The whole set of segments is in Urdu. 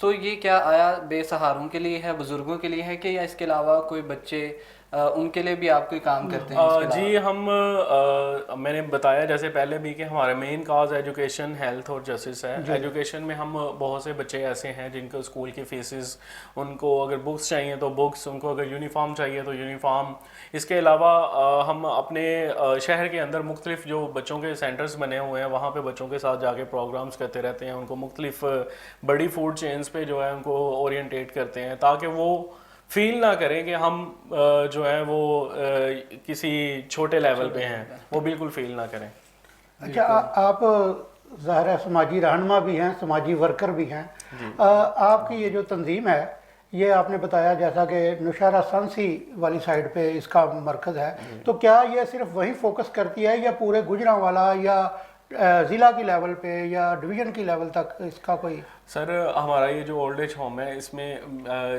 تو یہ کیا آیا بے سہاروں کے لیے ہے, بزرگوں کے لیے ہے, کہ یا اس کے علاوہ کوئی بچے ان کے لیے بھی آپ کوئی کام کرتے ہیں اس کے علاوہ؟ جی میں نے بتایا جیسے پہلے بھی کہ ہمارا مین کاز ایجوکیشن, ہیلتھ اور جسٹس ہے. ایجوکیشن میں ہم بہت سے بچے ایسے ہیں جن کو اسکول کی فیسز, ان کو اگر بکس چاہیے تو بکس, ان کو اگر یونیفارم چاہیے تو یونیفارم. اس کے علاوہ ہم اپنے شہر کے اندر مختلف جو بچوں کے سینٹرز بنے ہوئے ہیں وہاں پہ بچوں کے ساتھ جا کے پروگرامز کرتے رہتے ہیں. ان کو مختلف بڑی فوڈ چینز پہ جو ہے ان کو اورینٹیٹ کرتے ہیں تاکہ وہ فیل نہ کریں کہ ہم جو ہے وہ کسی چھوٹے لیول پہ ہیں, وہ بالکل فیل نہ کریں. اچھا, آپ ظاہر ہے سماجی رہنما بھی ہیں, سماجی ورکر بھی ہیں. آپ کی یہ جو تنظیم ہے یہ آپ نے بتایا جیسا کہ نوشہرہ سنسی والی سائڈ پہ اس کا مرکز ہے, تو کیا یہ صرف وہی فوکس کرتی ہے یا پورے گجرانوالہ یا ضلع کی لیول پہ یا ڈویژن کی لیول تک اس کا کوئی؟ سر ہمارا یہ جو اولڈ ایج ہوم ہے اس میں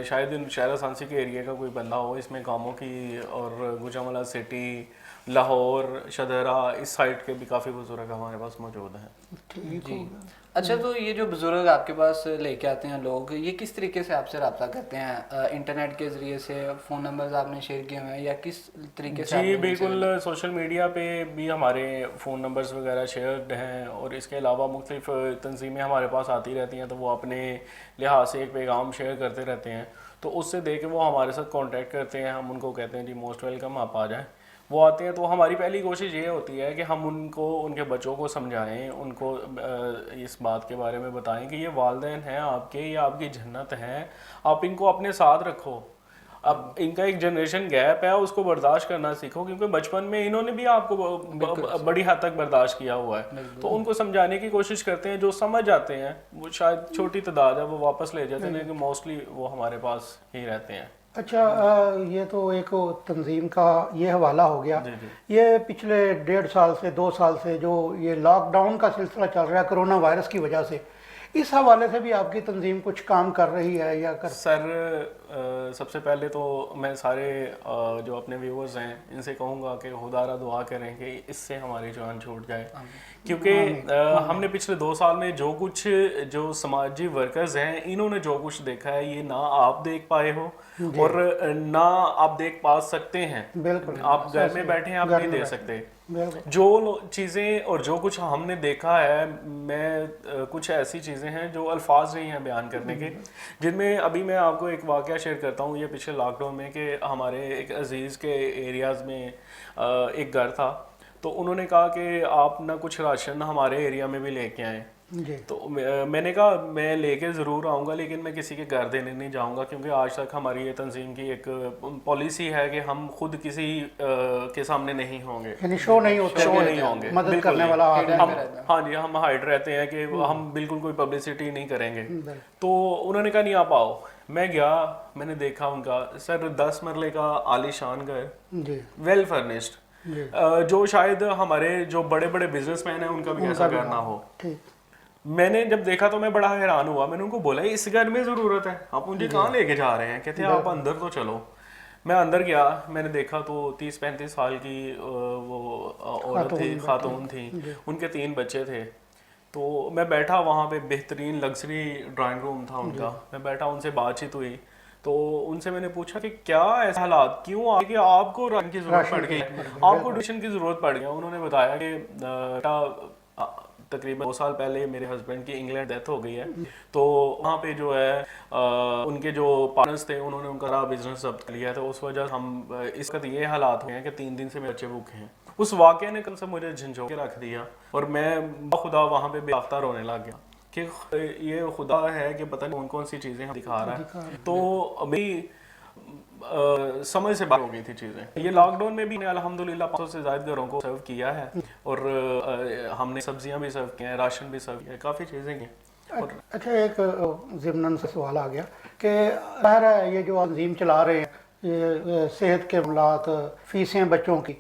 شاید نوشہرہ سانسی کے ایریا کا کوئی بندہ ہو, اس میں گاموں کی اور گوجرانوالہ سٹی, لاہور, شدرہ, اس سائٹ کے بھی کافی بزرگ ہمارے پاس موجود ہیں. جی اچھا, تو یہ جو بزرگ آپ کے پاس لے کے آتے ہیں لوگ, یہ کس طریقے سے آپ سے رابطہ کرتے ہیں؟ انٹرنیٹ کے ذریعے سے, فون نمبرز آپ نے شیئر کیے ہوئے ہیں, یا کس طریقے سے؟ جی بالکل, سوشل میڈیا پہ بھی ہمارے فون نمبرز وغیرہ شیئرڈ ہیں, اور اس کے علاوہ مختلف تنظیمیں ہمارے پاس آتی رہتی ہیں تو وہ اپنے لحاظ سے ایک پیغام شیئر کرتے رہتے ہیں, تو اس سے دیکھ کے وہ ہمارے ساتھ کانٹیکٹ کرتے ہیں. ہم ان کو کہتے ہیں جی موسٹ ویلکم, آپ آ جائیں. وہ آتے ہیں تو ہماری پہلی کوشش یہ ہوتی ہے کہ ہم ان کو, ان کے بچوں کو سمجھائیں, ان کو اس بات کے بارے میں بتائیں کہ یہ والدین ہیں آپ کے, یہ آپ کی جنت ہیں, آپ ان کو اپنے ساتھ رکھو. اب ان کا ایک جنریشن گیپ ہے, اس کو برداشت کرنا سیکھو, کیونکہ بچپن میں انہوں نے بھی آپ کو بڑی حد تک برداشت کیا ہوا ہے. تو ان کو سمجھانے کی کوشش کرتے ہیں, جو سمجھ جاتے ہیں, وہ شاید چھوٹی تعداد ہے, وہ واپس لے جاتے ہیں, لیکن موسٹلی وہ ہمارے پاس ہی رہتے ہیں. اچھا, یہ تو ایک تنظیم کا یہ حوالہ ہو گیا. یہ پچھلے 1.5 سال سے 2 سال سے جو یہ لاک ڈاؤن کا سلسلہ چل رہا ہے کرونا وائرس کی وجہ سے, اس حوالے سے بھی آپ کی تنظیم کچھ کام کر رہی ہے یا کر؟ سر سب سے پہلے تو میں سارے جو اپنے ویورز ہیں ان سے کہوں گا کہ خدا را دعا کریں کہ اس سے ہماری جان چھوٹ جائے, کیونکہ ہم نے پچھلے 2 سال میں جو کچھ, جو سماجی ورکرز ہیں انہوں نے جو کچھ دیکھا ہے, یہ نہ آپ دیکھ پائے ہو اور نہ آپ دیکھ پا سکتے ہیں. بالکل, آپ گھر میں بیٹھے ہیں, آپ نہیں دیکھ سکتے. جو چیزیں اور جو کچھ ہم نے دیکھا ہے, میں کچھ ایسی چیزیں ہیں جو الفاظ نہیں ہیں بیان کرنے کے, جن میں ابھی میں آپ کو ایک واقعہ شیئر کرتا ہوں. یہ پچھلے لاک ڈاؤن میں کہ ہمارے ایک عزیز کے ایریاز میں ایک گھر تھا, تو انہوں نے کہا کہ آپ نہ کچھ راشن ہمارے ایریا میں بھی لے کے آئیں. تو میں نے کہا میں لے کے ضرور آؤں گا, لیکن میں کسی کے گھر دینے نہیں جاؤں گا, کیونکہ آج تک ہماری یہ تنظیم کی ایک پالیسی ہے کہ ہم خود کسی کے سامنے نہیں ہوں گے, یعنی شو نہیں ہوں گے, مدد کرنے والا. ہاں جی, ہم ہائڈ رہتے ہیں کہ ہم بالکل کوئی پبلسٹی نہیں کریں گے. تو انہوں نے کہا نہیں آپ آؤ. میں گیا, میں نے دیکھا ان کا, سر 10 مرلے کا عالی شان گھر, ویل فرنشڈ, جو شاید ہمارے جو بڑے بڑے بزنس مین ہیں ان کا بھی ایسا گھر نہ ہو. میں نے جب دیکھا تو میں بڑا حیران ہوا. میں نے ان کو بولا اس گھر میں ضرورت ہے, آپ مجھے کہاں لے کے جا رہے ہیں؟ کہتے ہیں آپ اندر تو چلو. میں اندر گیا, میں نے دیکھا تو 30-35 سال کی وہ عورت تھی, خاتون تھی, ان کے 3 بچے تھے. تو میں بیٹھا وہاں پہ, بہترین لگژری ڈرائنگ روم تھا ان کا. میں بیٹھا, ان سے بات چیت ہوئی, تو ان سے میں نے پوچھا کہ کیا ایسے حالات کیوں آ کہ آپ کو راشن کی ضرورت پڑ گئی, آپ کو ڈیشن کی ضرورت پڑ گئی. انہوں نے بتایا کہ تقریباً 2 سال پہلے میرے ہسبینڈ کی انگلینڈ ڈیتھ ہو گئی ہے, تو وہاں پہ جو ہے ان کے جو پارٹنرز تھے انہوں نے ان کا بزنس ضبط لیا ہے, تو اس وجہ سے ہم اس کا یہ حالات ہوئے ہیں کہ 3 دن سے میرے بچے بھوکے ہیں. اس واقعے نے کل سے مجھے جھنجھو کے رکھ دیا, اور میں بخدا وہاں پہ بے اختیار رونے لگ گیا کہ یہ خدا ہے کہ پتہ نہیں کون سی چیزیں ہم دکھا رہا ہے. تو ابھی سمجھ سے باہر ہو گئی تھی چیزیں. یہ لاک ڈاؤن میں بھی الحمدللہ 500 سے زائد گھروں کو سرو کیا ہے, اور ہم نے سبزیاں بھی سرو کی ہیں, راشن بھی سرو کیا ہے, کافی چیزیں کی. اچھا, ایک ضمن سے سوال آ گیا کہ ظاہر ہے یہ جو تنظیم چلا رہے ہیں, یہ صحت کے معاملات, فیسیں بچوں کی,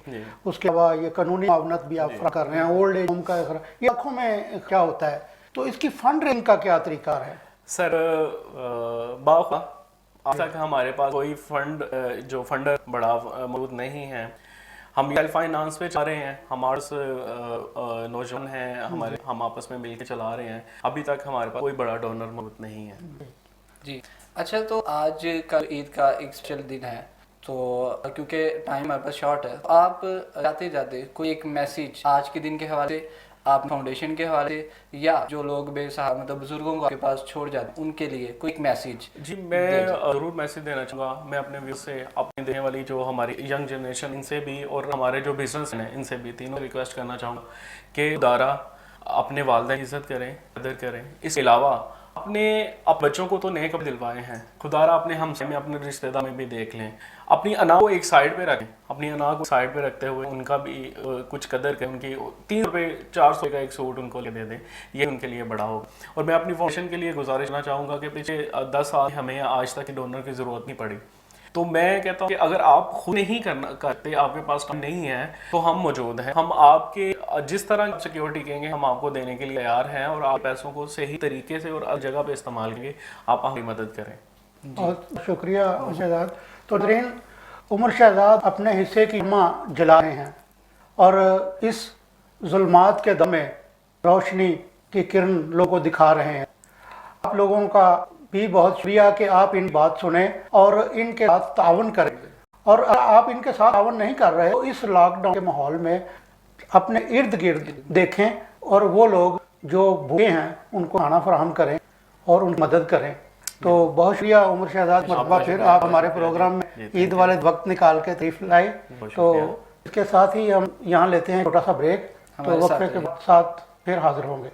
اس کے علاوہ یہ قانونی معاونت بھی آپ فراہم کر رہے ہیں, اولڈ ایج ہوم کا, یہ آنکھوں میں کیا ہوتا ہے, تو اس کی فنڈ ریزنگ کا کیا طریقہ ہے؟ سر باخوا اب تک ہمارے پاس کوئی فنڈ, جو فنڈر بڑا موجود نہیں ہے. ہم سیلف فائنانس پہ چلا رہے ہیں, ہمارے نوجوان ہیں ہمارے, ہم آپس میں مل کے چلا رہے ہیں. ابھی تک ہمارے پاس کوئی بڑا ڈونر موجود نہیں ہے. جی اچھا، تو آج کا عید کا ایک اسپیشل دن ہے، تو کیونکہ ٹائم ہمارے پاس شارٹ ہے، آپ جاتے جاتے کوئی ایک میسیج آج کے دن کے حوالے سے، آپ فاؤنڈیشن کے حوالے سے، یا جو لوگ بے سہارا مطلب بزرگوں کو آپ کے پاس چھوڑ جاتے ہیں ان کے لیے کوئی ایک میسیج؟ جی میں ضرور میسیج دینا چاہوں گا. میں اپنے ویو سے اپنی دینے والی جو ہماری ینگ جنریشن ان سے بھی اور ہمارے جو بزنس ہیں ان سے بھی تینوں ریکویسٹ کرنا چاہوں گا کہ خدارا اپنے والدین کی عزت کریں، قدر کریں. اس کے علاوہ اپنے بچوں کو تو نئے کپڑے دلوائے ہیں، خدارا اپنے ہمسائے میں اپنے رشتہ دار میں بھی دیکھ لیں. اپنی انا کو ایک سائڈ پہ رکھیں، اپنی انا کو سائڈ پہ رکھتے ہوئے ان کا بھی کچھ قدر کریں. ان کی 3 روپے 400 کا ایک سوٹ ان کو لے دے دیں، یہ ان کے لیے بڑا ہوگا. اور میں اپنی فاؤنڈیشن کے لیے گزارش کرنا چاہوں گا کہ پچھلے 10 سال ہمیں آج تک ڈونر کی ضرورت نہیں پڑی. تو میں کہتا ہوں کہ اگر آپ خود نہیں کرتے، آپ کے پاس ٹائم نہیں ہے، تو ہم موجود ہیں. ہم آپ کے جس طرح سیکیورٹی کہیں گے ہم آپ کو دینے کے لیے تیار ہیں، اور آپ پیسوں کو صحیح طریقے سے اور جگہ پہ استعمال کریں گے. آپ ہماری مدد کریں. بہت شکریہ عمر شہزاد. تو ناظرین، عمر شہزاد اپنے حصے کی ماں جلا رہے ہیں اور اس ظلمات کے دم میں روشنی کی کرن لوگوں کو دکھا رہے ہیں. آپ لوگوں کا بھی بہت شکریہ کہ آپ ان بات سنیں اور ان کے ساتھ تعاون کریں. اور آپ ان کے ساتھ تعاون نہیں کر رہے تو اس لاک ڈاؤن کے ماحول میں اپنے ارد گرد دیکھیں اور وہ لوگ جو بھوکے ہیں ان کو کھانا فراہم کریں اور ان کی مدد کریں. تو بہت شکریہ عمر شہزاد، مرحبا پھر آپ ہمارے پروگرام میں عید والے وقت نکال کے تشریف لائے. تو اس کے ساتھ ہی ہم یہاں لیتے ہیں چھوٹا سا بریک، تو وقفے کے ساتھ پھر حاضر ہوں گے.